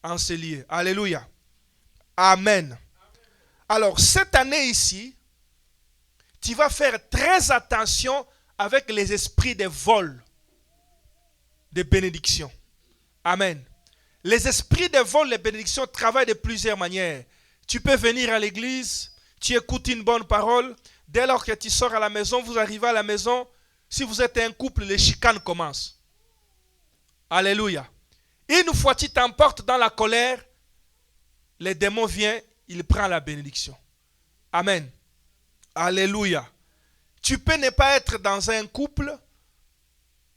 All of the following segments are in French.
en ce lieu. Alléluia. Amen. Alors, cette année ici, tu vas faire très attention avec les esprits de vol, de bénédiction. Amen. Les esprits de vol, les bénédictions travaillent de plusieurs manières. Tu peux venir à l'église, tu écoutes une bonne parole. Dès lors que tu sors à la maison, vous arrivez à la maison. Si vous êtes un couple, les chicanes commencent. Alléluia. Une fois que tu t'emportes dans la colère, les démons viennent, ils prennent la bénédiction. Amen. Alléluia. Tu peux ne pas être dans un couple.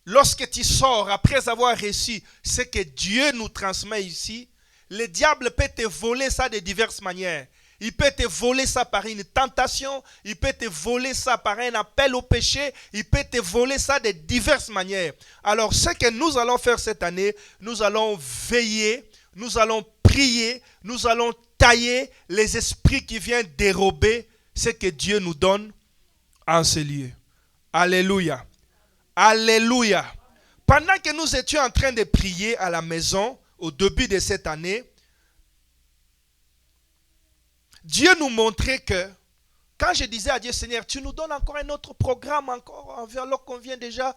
Lorsque tu sors, après avoir reçu ce que Dieu nous transmet ici, le diable peut te voler ça de diverses manières. Il peut te voler ça par une tentation, il peut te voler ça par un appel au péché, il peut te voler ça de diverses manières. Alors ce que nous allons faire cette année, nous allons veiller, nous allons prier, nous allons tailler les esprits qui viennent dérober ce que Dieu nous donne en ce lieu. Alléluia. Alléluia. Pendant que nous étions en train de prier à la maison, au début de cette année, Dieu nous montrait que, quand je disais à Dieu, Seigneur, tu nous donnes encore un autre programme, alors qu'on vient déjà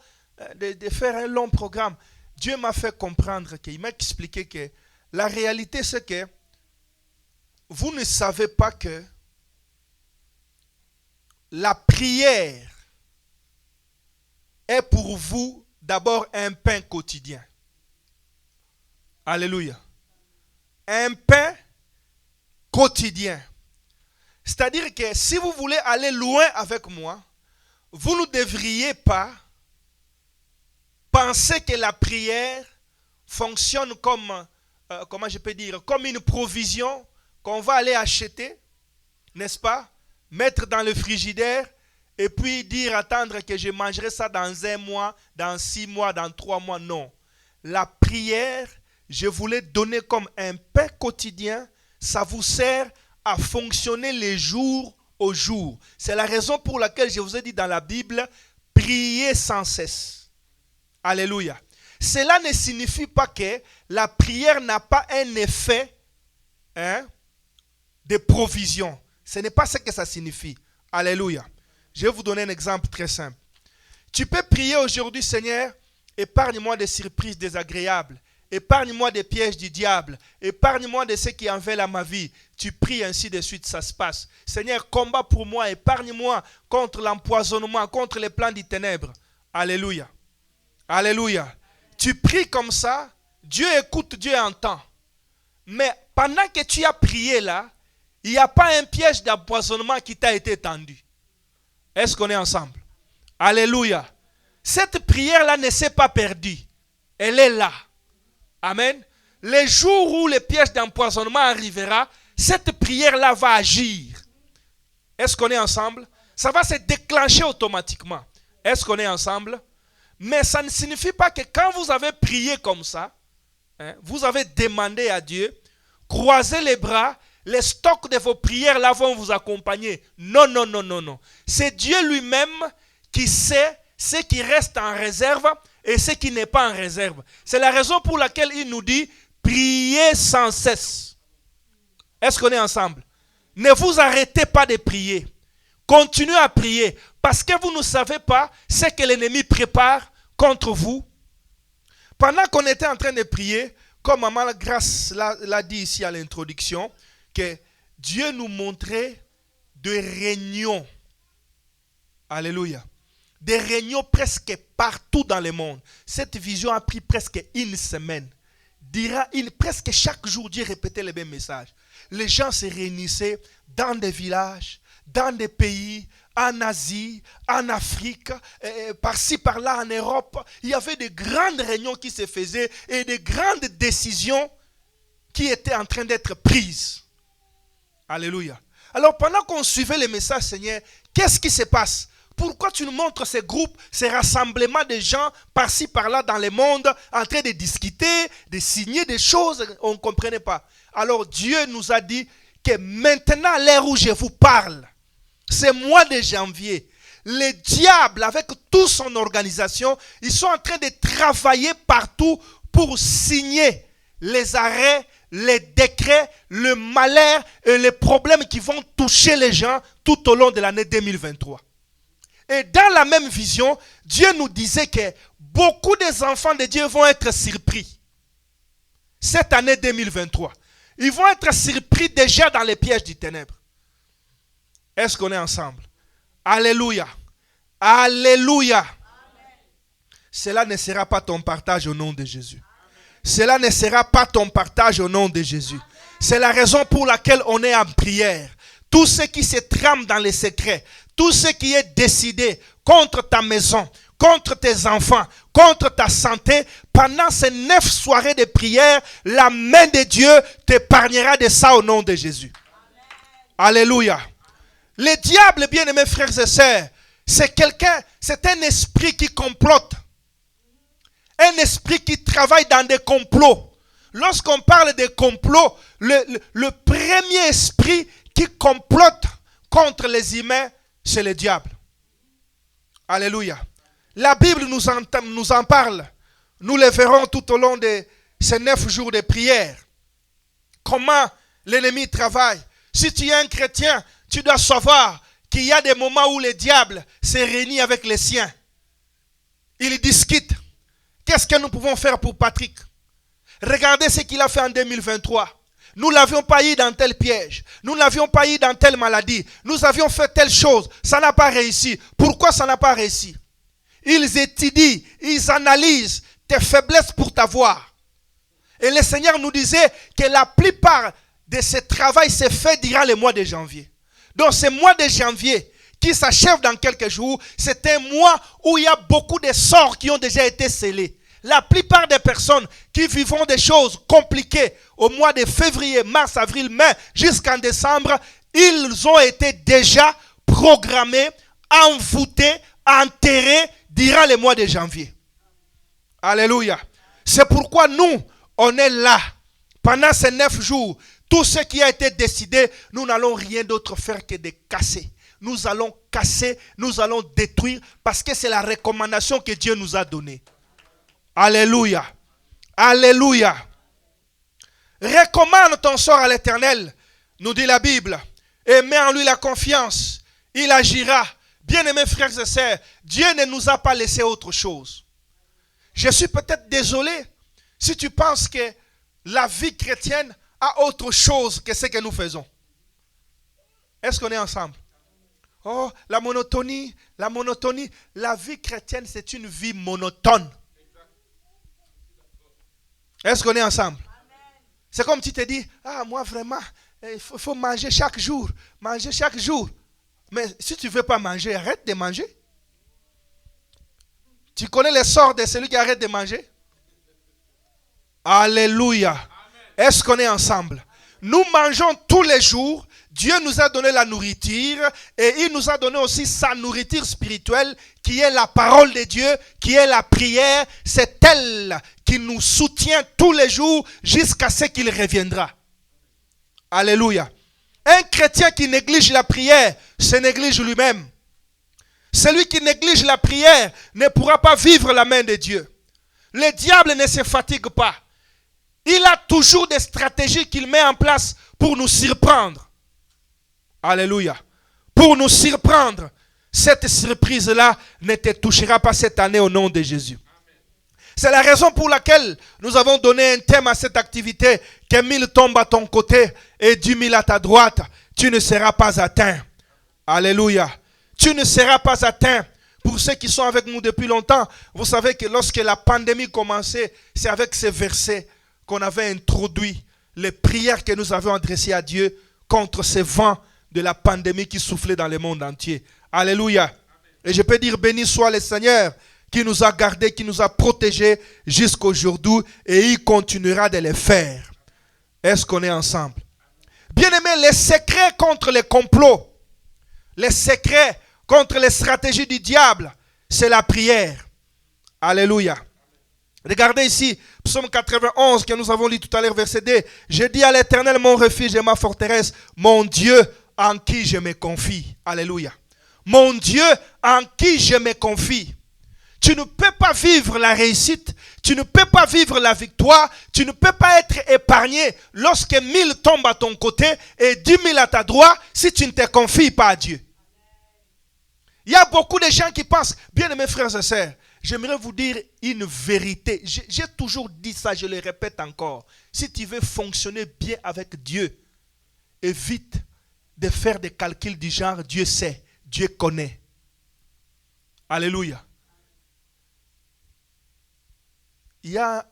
de faire un long programme, Dieu m'a fait comprendre, il m'a expliqué que la réalité c'est que vous ne savez pas que la prière est pour vous d'abord un pain quotidien. Alléluia. Un pain quotidien. C'est-à-dire que si vous voulez aller loin avec moi, vous ne devriez pas penser que la prière fonctionne comme, comment je peux dire, comme une provision qu'on va aller acheter, n'est-ce pas? Mettre dans le frigidaire et puis dire, attendre que je mangerai ça dans 1 mois, dans 6 mois, dans 3 mois. Non. La prière, je voulais donner comme un pain quotidien. Ça vous sert à fonctionner les jours au jour. C'est la raison pour laquelle je vous ai dit dans la Bible, priez sans cesse. Alléluia. Cela ne signifie pas que la prière n'a pas un effet de provision. Ce n'est pas ce que ça signifie. Alléluia. Je vais vous donner un exemple très simple. Tu peux prier aujourd'hui, Seigneur, épargne-moi des surprises désagréables. Épargne-moi des pièges du diable. Épargne-moi de ce qui en veulent à ma vie. Tu pries ainsi de suite, ça se passe. Seigneur, combat pour moi. Épargne-moi contre l'empoisonnement, contre les plans des ténèbres. Alléluia. Alléluia. Tu pries comme ça, Dieu écoute, Dieu entend. Mais pendant que tu as prié là, il n'y a pas un piège d'empoisonnement qui t'a été tendu. Est-ce qu'on est ensemble? Alléluia. Cette prière-là ne s'est pas perdue. Elle est là. Amen. Les jours où le piège d'empoisonnement arrivera, cette prière-là va agir. Est-ce qu'on est ensemble? Ça va se déclencher automatiquement. Est-ce qu'on est ensemble? Mais ça ne signifie pas que quand vous avez prié comme ça, vous avez demandé à Dieu, croisez les bras, les stocks de vos prières là vont vous accompagner. Non, non, non, non, non. C'est Dieu lui-même qui sait ce qui reste en réserve et ce qui n'est pas en réserve. C'est la raison pour laquelle il nous dit, priez sans cesse. Est-ce qu'on est ensemble? Ne vous arrêtez pas de prier. Continuez à prier parce que vous ne savez pas ce que l'ennemi prépare contre vous. Pendant qu'on était en train de prier, comme Maman Grâce l'a dit ici à l'introduction, que Dieu nous montrait des réunions. Alléluia. Des réunions presque partout dans le monde. Cette vision a pris presque une semaine. Presque chaque jour, Dieu répétait les mêmes messages. Les gens se réunissaient dans des villages, dans des pays, en Asie, en Afrique, par-ci, par-là, en Europe. Il y avait de grandes réunions qui se faisaient et de grandes décisions qui étaient en train d'être prises. Alléluia. Alors pendant qu'on suivait les messages, Seigneur, qu'est-ce qui se passe? Pourquoi tu nous montres ces groupes, ces rassemblements de gens par-ci, par-là dans le monde, en train de discuter, de signer des choses, on ne comprenait pas. Alors Dieu nous a dit que maintenant, à l'heure où je vous parle, c'est mois de janvier, le diable avec toute son organisation, ils sont en train de travailler partout pour signer les arrêts, les décrets, le malheur et les problèmes qui vont toucher les gens tout au long de l'année 2023. Et dans la même vision, Dieu nous disait que beaucoup des enfants de Dieu vont être surpris. Cette année 2023. Ils vont être surpris déjà dans les pièges du ténèbre. Est-ce qu'on est ensemble? Alléluia. Alléluia. Amen. Cela ne sera pas ton partage au nom de Jésus. Cela ne sera pas ton partage au nom de Jésus. C'est la raison pour laquelle on est en prière. Tout ce qui se trame dans les secrets, tout ce qui est décidé contre ta maison, contre tes enfants, contre ta santé, pendant ces 9 soirées de prière, la main de Dieu t'épargnera de ça au nom de Jésus. Amen. Alléluia. Le diable, bien-aimés frères et sœurs, c'est un esprit qui complote. Un esprit qui travaille dans des complots. Lorsqu'on parle de complots, le premier esprit qui complote contre les humains, c'est le diable. Alléluia. La Bible nous en parle. Nous le verrons tout au long de ces 9 jours de prière. Comment l'ennemi travaille. Si tu es un chrétien, tu dois savoir qu'il y a des moments où le diable se réunit avec les siens. Il discute. Qu'est-ce que nous pouvons faire pour Patrick? Regardez ce qu'il a fait en 2023. Nous ne l'avions pas eu dans tel piège. Nous ne l'avions pas eu dans telle maladie. Nous avions fait telle chose. Ça n'a pas réussi. Pourquoi ça n'a pas réussi? Ils étudient, ils analysent tes faiblesses pour t'avoir. Et le Seigneur nous disait que la plupart de ce travail s'est fait durant le mois de janvier. Donc ce mois de janvier qui s'achève dans quelques jours, c'est un mois où il y a beaucoup de sorts qui ont déjà été scellés. La plupart des personnes qui vivront des choses compliquées au mois de février, mars, avril, mai, jusqu'en décembre, ils ont été déjà programmés, envoûtés, enterrés durant le mois de janvier. Alléluia. C'est pourquoi nous, on est là. Pendant ces 9 jours, tout ce qui a été décidé, nous n'allons rien d'autre faire que de casser. Nous allons casser, nous allons détruire, parce que c'est la recommandation que Dieu nous a donnée. Alléluia. Alléluia. Recommande ton sort à l'Éternel, nous dit la Bible, et mets en lui la confiance. Il agira. Bien-aimés frères et sœurs, Dieu ne nous a pas laissé autre chose. Je suis peut-être désolé si tu penses que la vie chrétienne a autre chose que ce que nous faisons. Est-ce qu'on est ensemble? Oh, la monotonie. La vie chrétienne, c'est une vie monotone. Est-ce qu'on est ensemble? C'est comme tu te dis, moi vraiment, il faut manger chaque jour. Manger chaque jour. Mais si tu ne veux pas manger, arrête de manger. Tu connais le sort de celui qui arrête de manger? Alléluia. Est-ce qu'on est ensemble? Nous mangeons tous les jours. Dieu nous a donné la nourriture et il nous a donné aussi sa nourriture spirituelle qui est la parole de Dieu, qui est la prière. C'est elle qui nous soutient tous les jours jusqu'à ce qu'il reviendra. Alléluia. Un chrétien qui néglige la prière se néglige lui-même. Celui qui néglige la prière ne pourra pas vivre la main de Dieu. Le diable ne se fatigue pas. Il a toujours des stratégies qu'il met en place pour nous surprendre. Alléluia. Pour nous surprendre. Cette surprise-là ne te touchera pas cette année au nom de Jésus. C'est la raison pour laquelle nous avons donné un thème à cette activité. Que 1000 tombent à ton côté et 10 000 à ta droite. Tu ne seras pas atteint. Alléluia. Tu ne seras pas atteint. Pour ceux qui sont avec nous depuis longtemps, vous savez que lorsque la pandémie commençait, c'est avec ces versets qu'on avait introduit les prières que nous avions adressées à Dieu contre ces vents de la pandémie qui soufflait dans le monde entier. Alléluia. Et je peux dire, béni soit le Seigneur qui nous a gardés, qui nous a protégés jusqu'aujourd'hui et il continuera de les faire. Est-ce qu'on est ensemble? Bien-aimés, les secrets contre les complots, les secrets contre les stratégies du diable, c'est la prière. Alléluia. Regardez ici, psaume 91 que nous avons lu tout à l'heure, verset 2. Je dis à l'Éternel, mon refuge et ma forteresse, mon Dieu en qui je me confie. Alléluia. Mon Dieu en qui je me confie. Tu ne peux pas vivre la réussite, tu ne peux pas vivre la victoire, tu ne peux pas être épargné lorsque 1000 tombent à ton côté et 10 000 à ta droite si tu ne te confies pas à Dieu. Il y a beaucoup de gens qui pensent, bien aimés frères et sœurs, j'aimerais vous dire une vérité. J'ai toujours dit ça, je le répète encore. Si tu veux fonctionner bien avec Dieu, évite de faire des calculs du genre Dieu sait, Dieu connaît. Alléluia. Il y a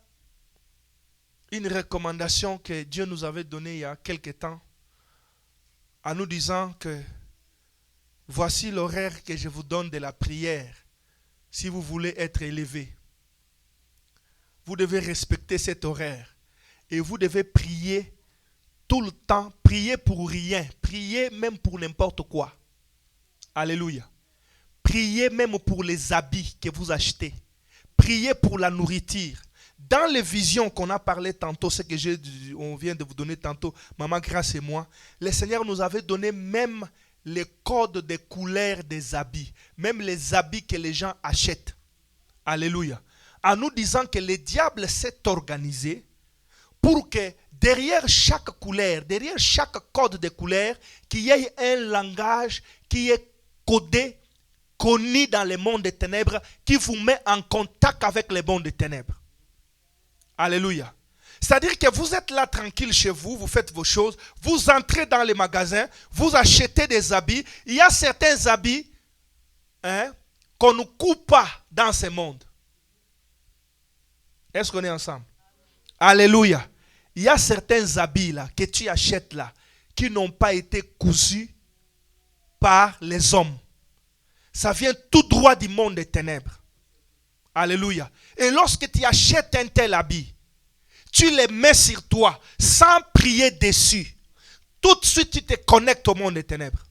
une recommandation que Dieu nous avait donnée il y a quelque temps en nous disant que voici l'horaire que je vous donne de la prière si vous voulez être élevé. Vous devez respecter cet horaire et vous devez prier tout le temps, prier pour rien, prier même pour n'importe quoi. Alléluia. Priez même pour les habits que vous achetez. Priez pour la nourriture. Dans les visions qu'on a parlé tantôt, ce que on vient de vous donner tantôt, Maman Grâce et moi, le Seigneur nous avait donné même les codes des couleurs des habits. Même les habits que les gens achètent. Alléluia. En nous disant que le diable s'est organisé pour que derrière chaque couleur, derrière chaque code de couleur, qu'il y ait un langage qui est codé, connu dans le monde des ténèbres, qui vous met en contact avec le monde des ténèbres. Alléluia. C'est-à-dire que vous êtes là tranquille chez vous, vous faites vos choses, vous entrez dans les magasins, vous achetez des habits. Il y a certains habits qu'on ne coupe pas dans ce monde. Est-ce qu'on est ensemble? Alléluia. Il y a certains habits là que tu achètes là qui n'ont pas été cousus par les hommes. Ça vient tout droit du monde des ténèbres. Alléluia. Et lorsque tu achètes un tel habit, tu les mets sur toi sans prier dessus. Tout de suite, tu te connectes au monde des ténèbres.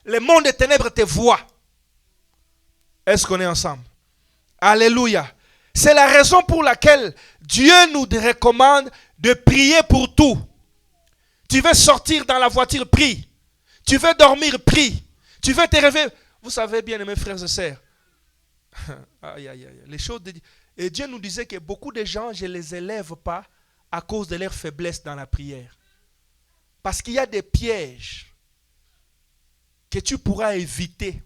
Le monde des ténèbres te voit. Est-ce qu'on est ensemble? Alléluia. C'est la raison pour laquelle Dieu nous recommande de prier pour tout. Tu veux sortir dans la voiture, prie. Tu veux dormir, prie. Tu veux te réveiller. Vous savez bien, mes frères et sœurs, aïe, aïe, aïe, les choses de Dieu. Et Dieu nous disait que beaucoup de gens, je ne les élève pas à cause de leur faiblesse dans la prière. Parce qu'il y a des pièges que tu pourras éviter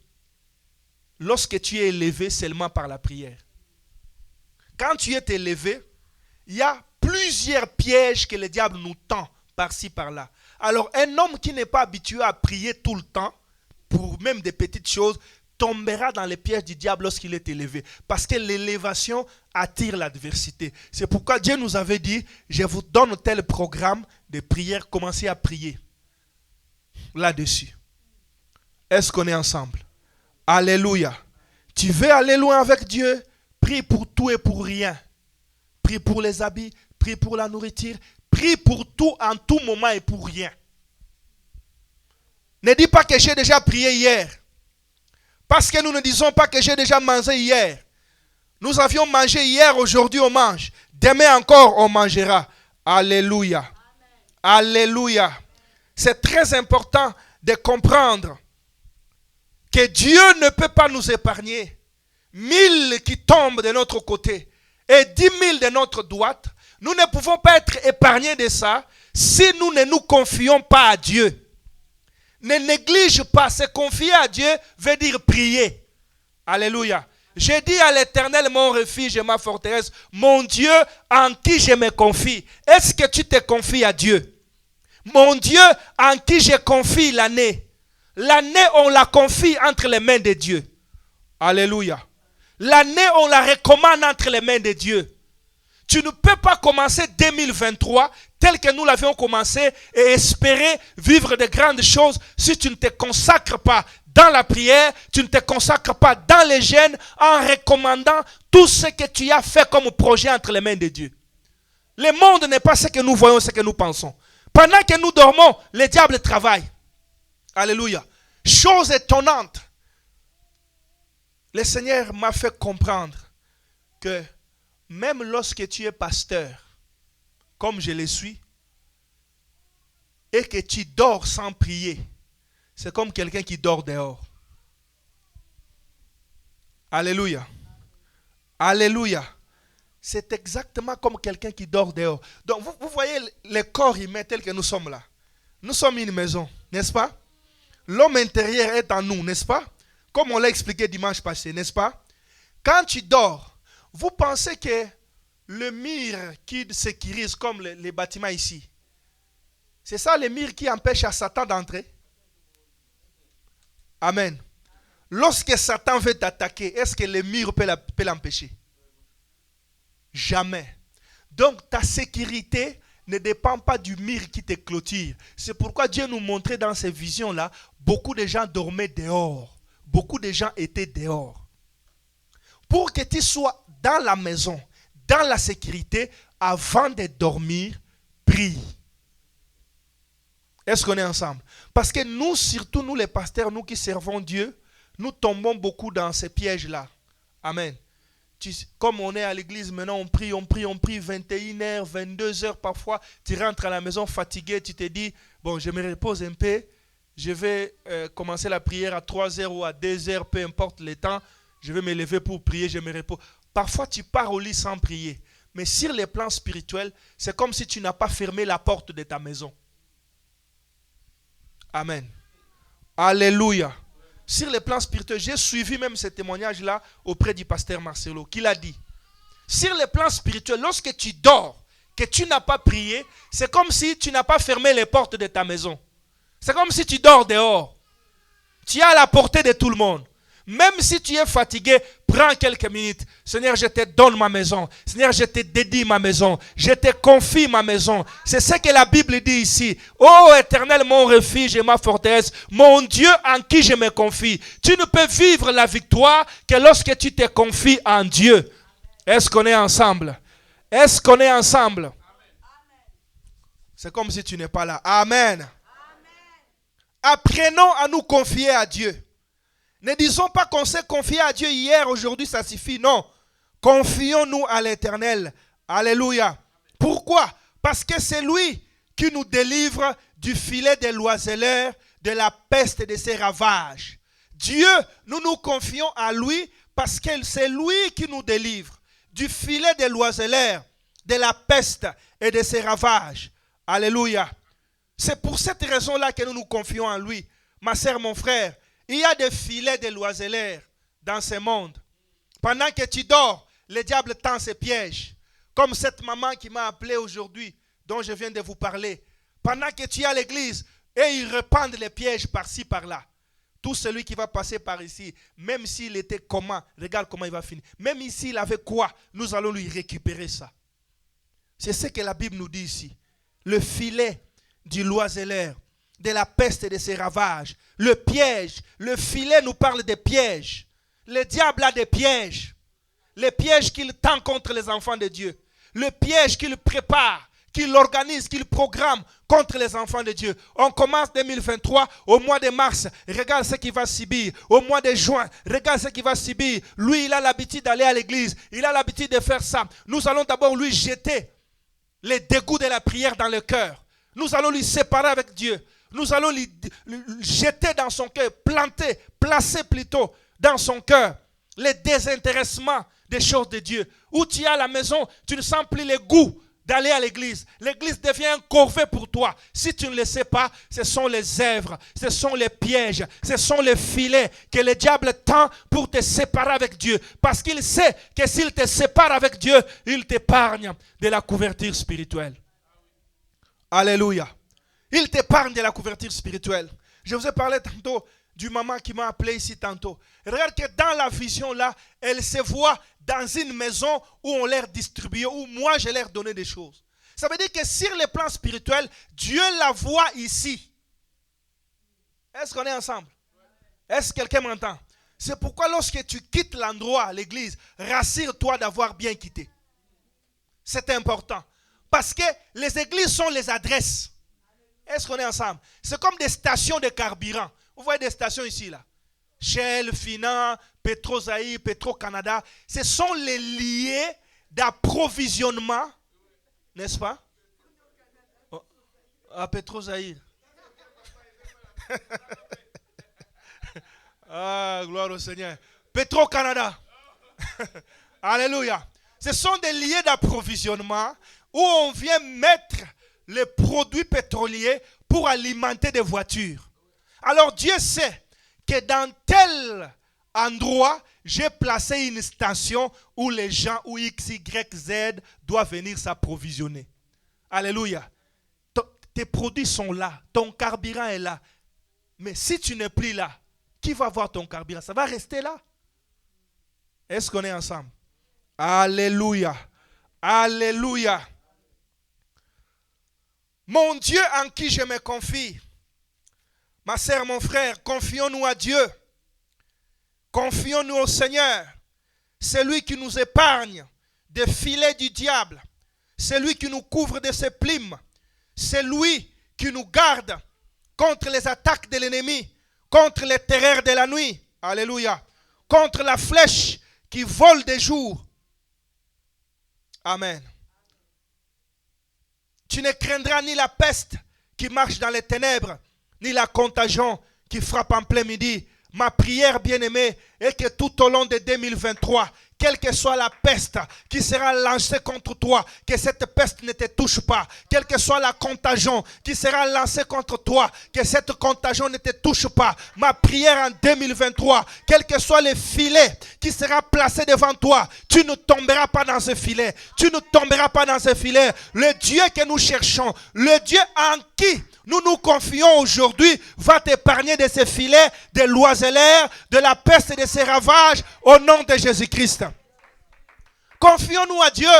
lorsque tu es élevé seulement par la prière. Quand tu es élevé, il y a plusieurs pièges que le diable nous tend par-ci, par-là. Alors, un homme qui n'est pas habitué à prier tout le temps, pour même des petites choses, tombera dans les pièges du diable lorsqu'il est élevé. Parce que l'élévation attire l'adversité. C'est pourquoi Dieu nous avait dit, je vous donne tel programme de prière, commencez à prier là-dessus. Est-ce qu'on est ensemble? Alléluia. Tu veux aller loin avec Dieu? Prie pour tout et pour rien. Prie pour les habits, prie pour la nourriture, prie pour tout en tout moment et pour rien. Ne dis pas que j'ai déjà prié hier. Parce que nous ne disons pas que j'ai déjà mangé hier. Nous avions mangé hier, aujourd'hui on mange. Demain encore on mangera. Alléluia. Amen. Alléluia. C'est très important de comprendre que Dieu ne peut pas nous épargner. 1000 qui tombent de notre côté et 10 000 de notre droite. Nous ne pouvons pas être épargnés de ça si nous ne nous confions pas à Dieu. Ne néglige pas, se confier à Dieu veut dire prier. Alléluia. J'ai dit à l'Éternel, mon refuge et ma forteresse, mon Dieu en qui je me confie. Est-ce que tu te confies à Dieu? Mon Dieu en qui je confie l'année. L'année, on la confie entre les mains de Dieu. Alléluia. L'année, on la recommande entre les mains de Dieu. Tu ne peux pas commencer 2023 tel que nous l'avions commencé et espérer vivre de grandes choses si tu ne te consacres pas dans la prière, tu ne te consacres pas dans les jeûnes en recommandant tout ce que tu as fait comme projet entre les mains de Dieu. Le monde n'est pas ce que nous voyons, ce que nous pensons. Pendant que nous dormons, le diable travaille. Alléluia. Chose étonnante. Le Seigneur m'a fait comprendre que même lorsque tu es pasteur, comme je le suis, et que tu dors sans prier, c'est comme quelqu'un qui dort dehors. Alléluia. Alléluia. C'est exactement comme quelqu'un qui dort dehors. Donc vous voyez les corps humains tels que nous sommes là. Nous sommes une maison, n'est-ce pas? L'homme intérieur est en nous, n'est-ce pas? Comme on l'a expliqué dimanche passé, n'est-ce pas? Quand tu dors, vous pensez que le mur qui sécurise comme les bâtiments ici, c'est ça le mur qui empêche à Satan d'entrer? Amen. Lorsque Satan veut t'attaquer, est-ce que le mur peut l'empêcher? Jamais. Donc ta sécurité ne dépend pas du mur qui te clôture. C'est pourquoi Dieu nous montrait dans ces visions-là, beaucoup de gens dormaient dehors. Beaucoup de gens étaient dehors. Pour que tu sois dans la maison, dans la sécurité, avant de dormir, prie. Est-ce qu'on est ensemble? Parce que nous, surtout nous les pasteurs, nous qui servons Dieu, nous tombons beaucoup dans ces pièges-là. Amen. Comme on est à l'église maintenant, on prie 21h, 22h parfois. Tu rentres à la maison fatigué, tu te dis, bon, je me repose un peu. Je vais commencer la prière à 3h ou à 2h, peu importe le temps. Je vais me lever pour prier, je me repose. Parfois, tu pars au lit sans prier. Mais sur les plans spirituels, c'est comme si tu n'as pas fermé la porte de ta maison. Amen. Alléluia. Sur les plans spirituels, j'ai suivi même ce témoignage-là auprès du pasteur Marcelo, qui l'a dit. Sur les plans spirituels, lorsque tu dors, que tu n'as pas prié, c'est comme si tu n'as pas fermé les portes de ta maison. C'est comme si tu dors dehors. Tu es à la portée de tout le monde. Même si tu es fatigué, prends quelques minutes. Seigneur, je te donne ma maison. Seigneur, je te dédie ma maison. Je te confie ma maison. C'est ce que la Bible dit ici. Ô Éternel, mon refuge et ma forteresse, mon Dieu en qui je me confie. Tu ne peux vivre la victoire que lorsque tu te confies en Dieu. Est-ce qu'on est ensemble? Est-ce qu'on est ensemble? C'est comme si tu n'es pas là. Amen. Apprenons à nous confier à Dieu. Ne disons pas qu'on s'est confié à Dieu hier, aujourd'hui, ça suffit. Non. Confions-nous à l'Éternel. Alléluia. Pourquoi? Parce que c'est lui qui nous délivre du filet des l'oiseleur, de la peste et de ses ravages. Dieu, nous nous confions à lui parce que c'est lui qui nous délivre du filet des l'oiseleur, de la peste et de ses ravages. Alléluia. C'est pour cette raison-là que nous nous confions en lui. Ma sœur, mon frère, il y a des filets de l'oiseleur dans ce monde. Pendant que tu dors, le diable tend ses pièges. Comme cette maman qui m'a appelé aujourd'hui, dont je viens de vous parler. Pendant que tu es à l'église, et ils répandent les pièges par-ci, par-là. Tout celui qui va passer par ici, même s'il était comment, regarde comment il va finir. Même s'il avait quoi, nous allons lui récupérer ça. C'est ce que la Bible nous dit ici. Le filet du l'oiseleur, de la peste et de ses ravages. Le piège, le filet nous parle des pièges. Le diable a des pièges. Les pièges qu'il tend contre les enfants de Dieu. Le piège qu'il prépare, qu'il organise, qu'il programme contre les enfants de Dieu. On commence 2023, au mois de mars, regarde ce qu'il va subir. Au mois de juin, regarde ce qu'il va subir. Lui, il a l'habitude d'aller à l'église. Il a l'habitude de faire ça. Nous allons d'abord lui jeter les dégoûts de la prière dans le cœur. Nous allons lui séparer avec Dieu. Nous allons lui jeter dans son cœur, planter, placer plutôt dans son cœur les désintéressements des choses de Dieu. Où tu es à la maison, tu ne sens plus le goût d'aller à l'église. L'église devient un corvée pour toi. Si tu ne le sais pas, ce sont les œuvres, ce sont les pièges, ce sont les filets que le diable tend pour te séparer avec Dieu. Parce qu'il sait que s'il te sépare avec Dieu, il t'épargne de la couverture spirituelle. Alléluia. Il t'épargne de la couverture spirituelle. Je vous ai parlé tantôt du maman qui m'a appelé ici tantôt. Regarde que dans la vision là, elle se voit dans une maison où on leur distribue, où moi je leur donnais des choses. Ça veut dire que sur le plan spirituel, Dieu la voit ici. Est-ce qu'on est ensemble? Est-ce que quelqu'un m'entend? C'est pourquoi lorsque tu quittes l'endroit, l'église, rassure-toi d'avoir bien quitté. C'est important. Parce que les églises sont les adresses. Est-ce qu'on est ensemble? C'est comme des stations de carburant. Vous voyez des stations ici, là. Shell, Fina, Petro-Zaïre, Petro-Canada. Ce sont les liés d'approvisionnement. N'est-ce pas? Oh, à Petro-Zaïre. Ah, gloire au Seigneur. Petro-Canada. Alléluia. Ce sont des lieux d'approvisionnement où on vient mettre les produits pétroliers pour alimenter des voitures. Alors Dieu sait que dans tel endroit, j'ai placé une station où les gens, où X, Y, Z doivent venir s'approvisionner. Alléluia. Tes produits sont là, ton carburant est là. Mais si tu n'es plus là, qui va voir ton carburant? Ça va rester là. Est-ce qu'on est ensemble? Alléluia. Alléluia. Mon Dieu en qui je me confie. Ma sœur, mon frère, confions-nous à Dieu. Confions-nous au Seigneur. C'est lui qui nous épargne des filets du diable. C'est lui qui nous couvre de ses plumes. C'est lui qui nous garde contre les attaques de l'ennemi, contre les terreurs de la nuit. Alléluia. Contre la flèche qui vole des jours. Amen. Tu ne craindras ni la peste qui marche dans les ténèbres, ni la contagion qui frappe en plein midi. Ma prière, bien-aimée, est que tout au long de 2023, quelle que soit la peste qui sera lancée contre toi, que cette peste ne te touche pas. Quelle que soit la contagion qui sera lancée contre toi, que cette contagion ne te touche pas. Ma prière en 2023, quel que soit le filet qui sera placé devant toi, tu ne tomberas pas dans ce filet. Tu ne tomberas pas dans ce filet. Le Dieu que nous cherchons, le Dieu en qui nous nous confions aujourd'hui, va t'épargner de ces filets, de l'oiseleur, de la peste et de ses ravages, au nom de Jésus-Christ. Confions-nous à Dieu.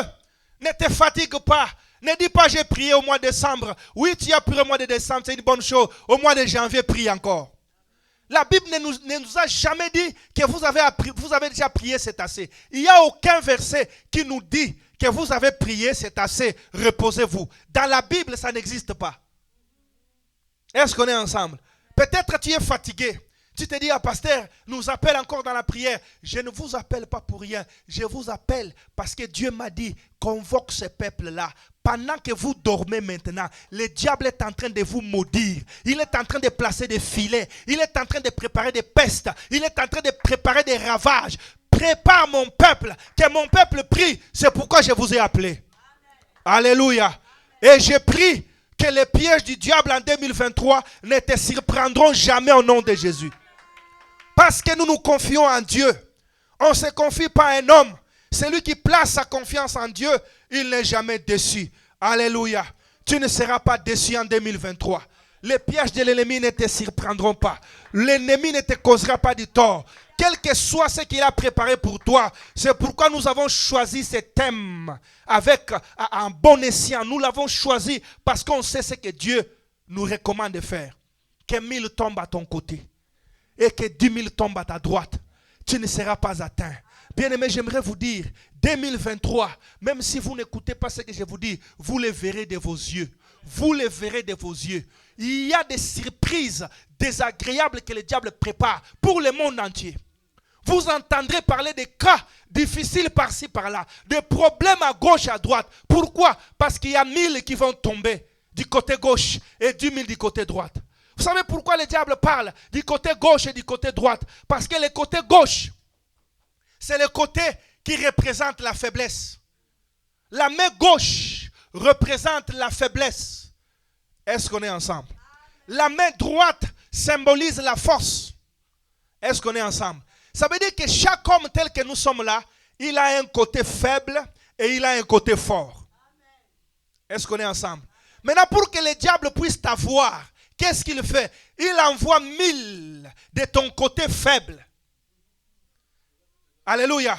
Ne te fatigue pas. Ne dis pas j'ai prié au mois de décembre. Oui, tu as prié au mois de décembre, c'est une bonne chose. Au mois de janvier, prie encore. La Bible ne nous a jamais dit que vous avez déjà prié, c'est assez. Il n'y a aucun verset qui nous dit que vous avez prié, c'est assez, reposez-vous. Dans la Bible, ça n'existe pas. Est-ce qu'on est ensemble? Peut-être tu es fatigué. Tu te dis, pasteur, nous appelle encore dans la prière. Je ne vous appelle pas pour rien. Je vous appelle parce que Dieu m'a dit, convoque ce peuple-là. Pendant que vous dormez maintenant, le diable est en train de vous maudire. Il est en train de placer des filets. Il est en train de préparer des pestes. Il est en train de préparer des ravages. Prépare mon peuple, que mon peuple prie. C'est pourquoi je vous ai appelé. Amen. Alléluia. Et je prie que les pièges du diable en 2023 ne te surprendront jamais au nom de Jésus. Parce que nous nous confions en Dieu. On ne se confie pas à un homme. Celui qui place sa confiance en Dieu, il n'est jamais déçu. Alléluia. Tu ne seras pas déçu en 2023. Les pièges de l'ennemi ne te surprendront pas. L'ennemi ne te causera pas du tort. Quel que soit ce qu'il a préparé pour toi, c'est pourquoi nous avons choisi ce thème avec un bon escient. Nous l'avons choisi parce qu'on sait ce que Dieu nous recommande de faire. Que 1000 tombent à ton côté et que 10 000 tombent à ta droite. Tu ne seras pas atteint. Bien-aimé, j'aimerais vous dire, 2023, même si vous n'écoutez pas ce que je vous dis, vous le verrez de vos yeux. Vous le verrez de vos yeux. Il y a des surprises désagréables que le diable prépare pour le monde entier. Vous entendrez parler de cas difficiles par-ci, par-là, de problèmes à gauche, à droite. Pourquoi? Parce qu'il y a 1000 qui vont tomber du côté gauche et 10 000 du côté droite. Vous savez pourquoi le diable parle du côté gauche et du côté droite? Parce que le côté gauche, c'est le côté qui représente la faiblesse. La main gauche représente la faiblesse. Est-ce qu'on est ensemble? La main droite symbolise la force. Est-ce qu'on est ensemble? Ça veut dire que chaque homme tel que nous sommes là, il a un côté faible et il a un côté fort. Est-ce qu'on est ensemble? Maintenant, pour que le diable puisse t'avoir, qu'est-ce qu'il fait? Il envoie 1000 de ton côté faible. Alléluia.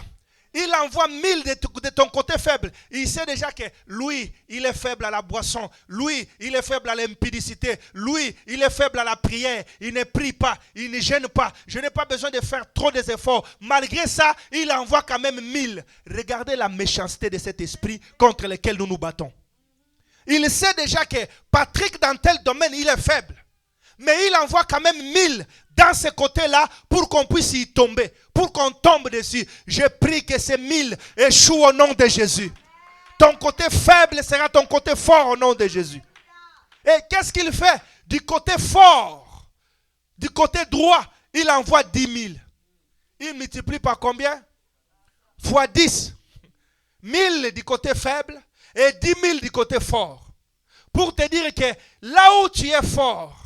Il envoie 1000 de ton côté faible. Il sait déjà que lui, il est faible à la boisson. Lui, il est faible à l'impudicité. Lui, il est faible à la prière. Il ne prie pas. Il ne gêne pas. Je n'ai pas besoin de faire trop d'efforts. Malgré ça, il envoie quand même 1000. Regardez la méchanceté de cet esprit contre lequel nous nous battons. Il sait déjà que Patrick, dans tel domaine, il est faible. Mais il envoie quand même 1000 dans ce côté-là pour qu'on puisse y tomber, pour qu'on tombe dessus. Je prie que ces 1000 échouent au nom de Jésus. Ton côté faible sera ton côté fort au nom de Jésus. Et qu'est-ce qu'il fait? Du côté fort, du côté droit, il envoie 10 000. Il multiplie par combien? fois 10. 1000 du côté faible et 10 000 du côté fort. Pour te dire que là où tu es fort,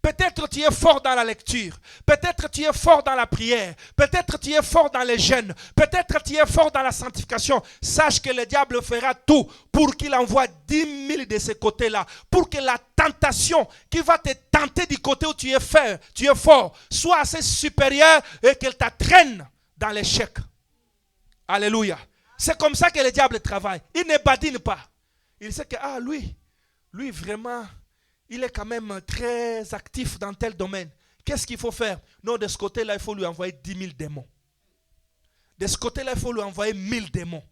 peut-être tu es fort dans la lecture, peut-être tu es fort dans la prière, peut-être tu es fort dans les jeûnes, peut-être tu es fort dans la sanctification. Sache que le diable fera tout pour qu'il envoie 10 000 de ces côtés-là, pour que la tentation qui va te tenter du côté où tu es fort, soit assez supérieure et qu'elle t'entraîne dans l'échec. Alléluia. C'est comme ça que le diable travaille. Il ne badine pas. Il sait que lui vraiment, il est quand même très actif dans tel domaine. Qu'est-ce qu'il faut faire? Non, de ce côté-là, il faut lui envoyer 10 000 démons. De ce côté-là, il faut lui envoyer 1000 démons.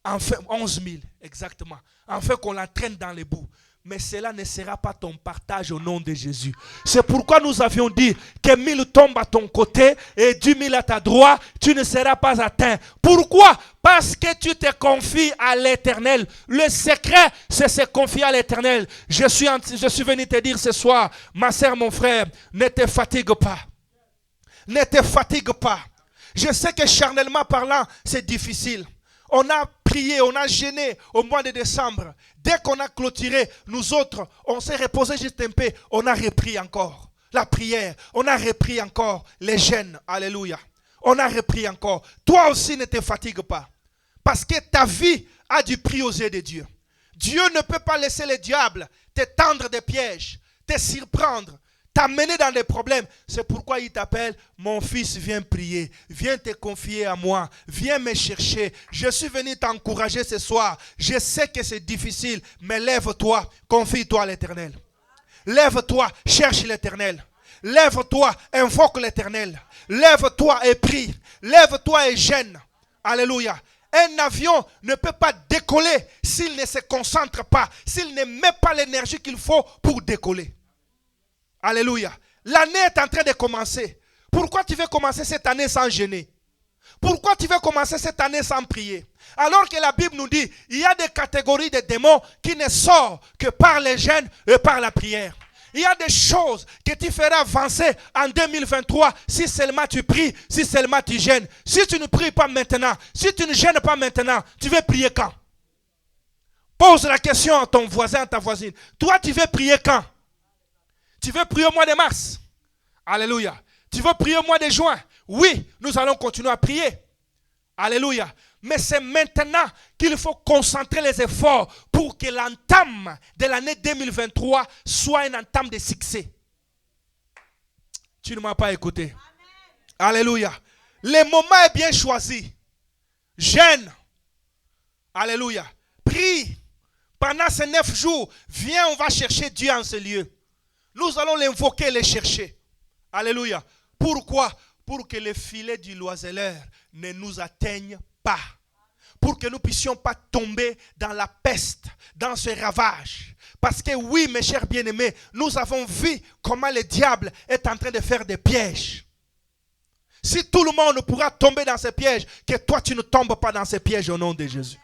Enfin, 11 000, exactement. Enfin qu'on l'entraîne dans les bouts. Mais cela ne sera pas ton partage au nom de Jésus. C'est pourquoi nous avions dit que 1000 tombent à ton côté et 10 000 à ta droite, tu ne seras pas atteint. Pourquoi? Parce que tu te confies à l'Éternel. Le secret, c'est se confier à l'Éternel. Je suis venu te dire ce soir, ma sœur, mon frère, ne te fatigue pas. Ne te fatigue pas. Je sais que charnellement parlant, c'est difficile. On a prié, on a jeûné au mois de décembre. Dès qu'on a clôturé, nous autres, on s'est reposé juste un peu. On a repris encore la prière. On a repris encore les jeûnes. Alléluia. On a repris encore. Toi aussi, ne te fatigue pas. Parce que ta vie a du prix aux yeux de Dieu. Dieu ne peut pas laisser le diable te tendre des pièges, te surprendre, t'amener dans des problèmes. C'est pourquoi il t'appelle, mon fils, viens prier, viens te confier à moi, viens me chercher. Je suis venu t'encourager ce soir. Je sais que c'est difficile, mais lève-toi, confie-toi à l'Éternel. Lève-toi, cherche l'Éternel. Lève-toi, invoque l'Éternel. Lève-toi et prie. Lève-toi et gêne. Alléluia. Un avion ne peut pas décoller s'il ne se concentre pas, s'il ne met pas l'énergie qu'il faut pour décoller. Alléluia. L'année est en train de commencer. Pourquoi tu veux commencer cette année sans jeûner? Pourquoi tu veux commencer cette année sans prier? Alors que la Bible nous dit, il y a des catégories de démons qui ne sortent que par les jeûnes et par la prière. Il y a des choses que tu feras avancer en 2023 si seulement tu pries, si seulement tu jeûnes. Si tu ne pries pas maintenant, si tu ne jeûnes pas maintenant, tu veux prier quand? Pose la question à ton voisin, à ta voisine. Toi, tu veux prier quand? Tu veux prier au mois de mars? Alléluia. Tu veux prier au mois de juin? Oui, nous allons continuer à prier. Alléluia. Mais c'est maintenant qu'il faut concentrer les efforts pour que l'entame de l'année 2023 soit une entame de succès. Tu ne m'as pas écouté. Amen. Alléluia. Le moment est bien choisi. Jeûne. Alléluia. Prie. Pendant ces 9 jours, viens, on va chercher Dieu en ce lieu. Nous allons l'invoquer et le chercher. Alléluia. Pourquoi? Pour que les filets du l'oiseleur ne nous atteignent pas. Pour que nous ne puissions pas tomber dans la peste, dans ce ravage. Parce que oui, mes chers bien-aimés, nous avons vu comment le diable est en train de faire des pièges. Si tout le monde pourra tomber dans ces pièges, que toi tu ne tombes pas dans ces pièges au nom de Jésus.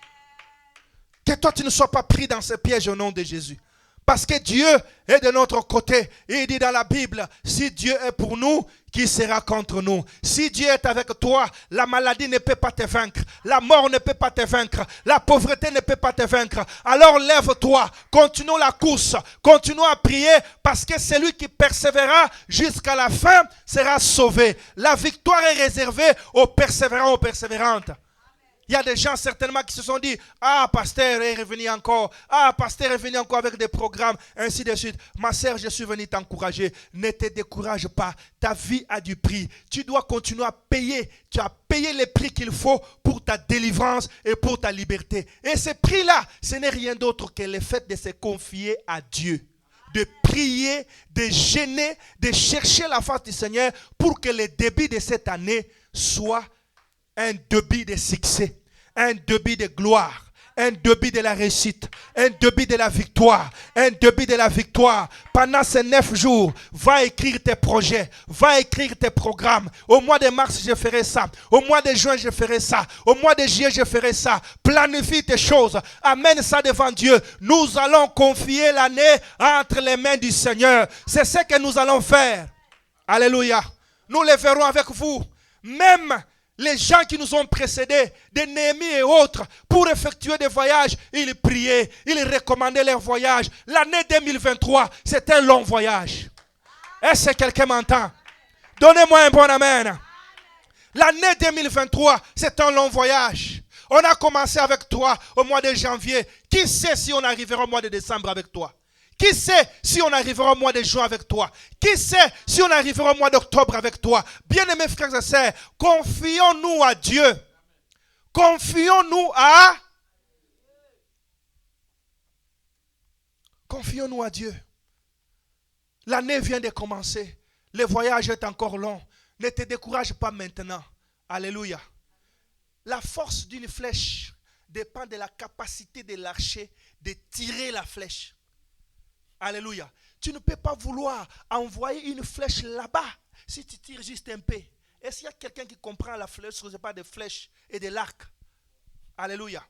Que toi tu ne sois pas pris dans ces pièges au nom de Jésus. Parce que Dieu est de notre côté. Il dit dans la Bible, si Dieu est pour nous, qui sera contre nous? Si Dieu est avec toi, la maladie ne peut pas te vaincre. La mort ne peut pas te vaincre. La pauvreté ne peut pas te vaincre. Alors lève-toi, continuons la course, continuons à prier, parce que celui qui persévérera jusqu'à la fin sera sauvé. La victoire est réservée aux persévérants, aux persévérantes. Il y a des gens certainement qui se sont dit, ah, pasteur est revenu encore, ah, pasteur est venu encore avec des programmes, ainsi de suite. Ma sœur, je suis venu t'encourager. Ne te décourage pas. Ta vie a du prix. Tu dois continuer à payer. Tu as payé les prix qu'il faut pour ta délivrance et pour ta liberté. Et ce prix-là, ce n'est rien d'autre que le fait de se confier à Dieu. De prier, de jeûner, de chercher la face du Seigneur pour que le début de cette année soit un début de succès, un début de gloire, un début de la réussite, un début de la victoire, un début de la victoire. Pendant ces 9 jours, va écrire tes projets, va écrire tes programmes. Au mois de mars, je ferai ça. Au mois de juin, je ferai ça. Au mois de juillet, je ferai ça. Planifie tes choses. Amène ça devant Dieu. Nous allons confier l'année entre les mains du Seigneur. C'est ce que nous allons faire. Alléluia. Nous le ferons avec vous. Même les gens qui nous ont précédés, des Néhémie et autres, pour effectuer des voyages, ils priaient, ils recommandaient leurs voyages. L'année 2023, c'est un long voyage. Est-ce que quelqu'un m'entend? Donnez-moi un bon amen. L'année 2023, c'est un long voyage. On a commencé avec toi au mois de janvier. Qui sait si on arrivera au mois de décembre avec toi? Qui sait si on arrivera au mois de juin avec toi? Qui sait si on arrivera au mois d'octobre avec toi? Bien-aimés frères et sœurs, confions-nous à Dieu. Confions-nous à Dieu. L'année vient de commencer. Le voyage est encore long. Ne te décourage pas maintenant. Alléluia. La force d'une flèche dépend de la capacité de l'archer de tirer la flèche. Alléluia. Tu ne peux pas vouloir envoyer une flèche là-bas si tu tires juste un peu. Est-ce qu'il y a quelqu'un qui comprend la flèche, ce n'est pas des flèches et de l'arc? Alléluia.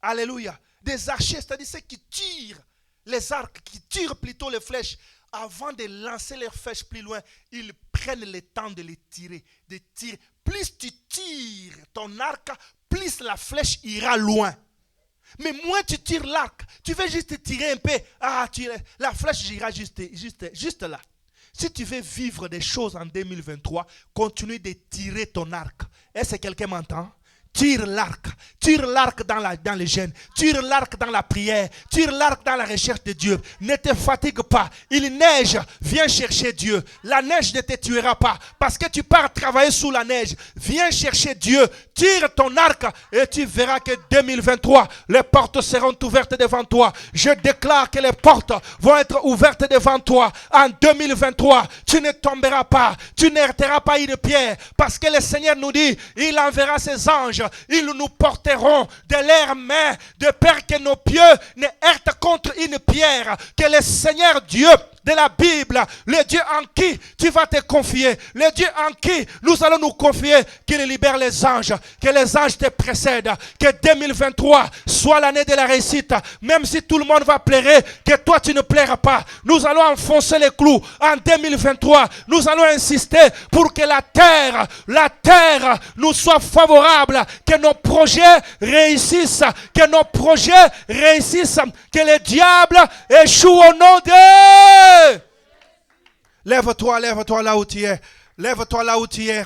Alléluia. Des archers, c'est-à-dire ceux qui tirent les arcs, qui tirent plutôt les flèches, avant de lancer leurs flèches plus loin, ils prennent le temps de les tirer, de tirer. Plus tu tires ton arc, plus la flèche ira loin. Mais moins tu tires l'arc, tu veux juste tirer un peu, la flèche ira juste là. Si tu veux vivre des choses en 2023, continue de tirer ton arc. Est-ce que quelqu'un m'entend? Tire l'arc dans les gènes, tire l'arc dans la prière, tire l'arc dans la recherche de Dieu. Ne te fatigue pas, il neige, viens chercher Dieu. La neige ne te tuera pas parce que tu pars travailler sous la neige. Viens chercher Dieu, tire ton arc et tu verras que 2023, les portes seront ouvertes devant toi. Je déclare que les portes vont être ouvertes devant toi. En 2023, tu ne tomberas pas, tu n'heurteras pas une pierre parce que le Seigneur nous dit, il enverra ses anges. Ils nous porteront de leurs mains de peur que nos pieds ne heurtent contre une pierre. Que le Seigneur Dieu de la Bible, le Dieu en qui tu vas te confier, le Dieu en qui nous allons nous confier, qu'il libère les anges, que les anges te précèdent, que 2023 soit l'année de la réussite, même si tout le monde va pleurer, que toi tu ne plairas pas. Nous allons enfoncer les clous en 2023, nous allons insister pour que la terre nous soit favorable, que nos projets réussissent, que le diable échoue au nom de... Lève-toi là où tu es. Lève-toi là où tu es.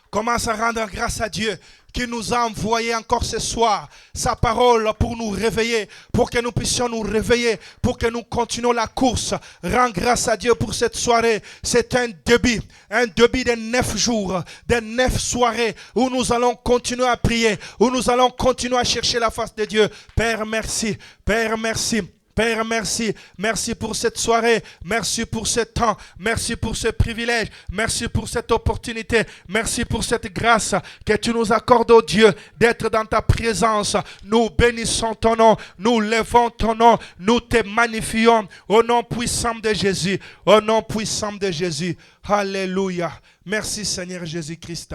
Commence à rendre grâce à Dieu qui nous a envoyé encore ce soir sa parole pour nous réveiller, pour que nous puissions nous réveiller, pour que nous continuions la course. Rends grâce à Dieu pour cette soirée. C'est un début de 9 jours, de 9 soirées où nous allons continuer à prier, où nous allons continuer à chercher la face de Dieu. Père, merci. Père, merci. Père, merci. Merci pour cette soirée. Merci pour ce temps. Merci pour ce privilège. Merci pour cette opportunité. Merci pour cette grâce que tu nous accordes, oh Dieu, d'être dans ta présence. Nous bénissons ton nom. Nous levons ton nom. Nous te magnifions au nom puissant de Jésus. Au nom puissant de Jésus. Alléluia. Merci Seigneur Jésus-Christ.